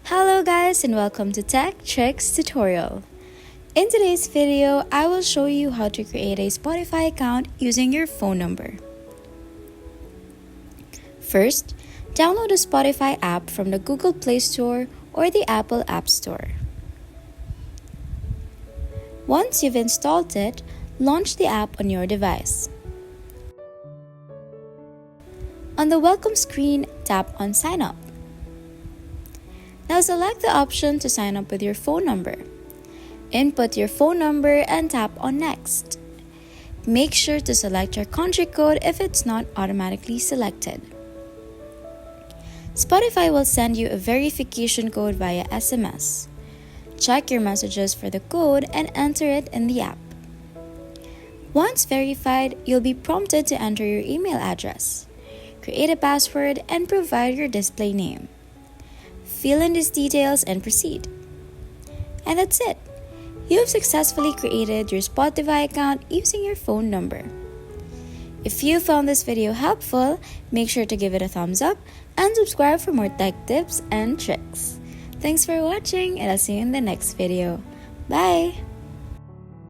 Hello guys and welcome to Tech Tricks tutorial. In today's video, I will show you how to create a Spotify account using your phone number. First, download the Spotify app from the Google Play Store or the Apple App Store. Once you've installed it, launch the app on your device. On the welcome screen, tap on Sign Up. Now select the option to sign up with your phone number. Input your phone number and tap on Next. Make sure to select your country code if it's not automatically selected. Spotify will send you a verification code via SMS. Check your messages for the code and enter it in the app. Once verified, you'll be prompted to enter your email address, create a password, and provide your display name. Fill in these details and proceed. And that's it. You have successfully created your Spotify account using your phone number. If you found this video helpful, make sure to give it a thumbs up and subscribe for more tech tips and tricks. Thanks for watching and I'll see you in the next video. Bye!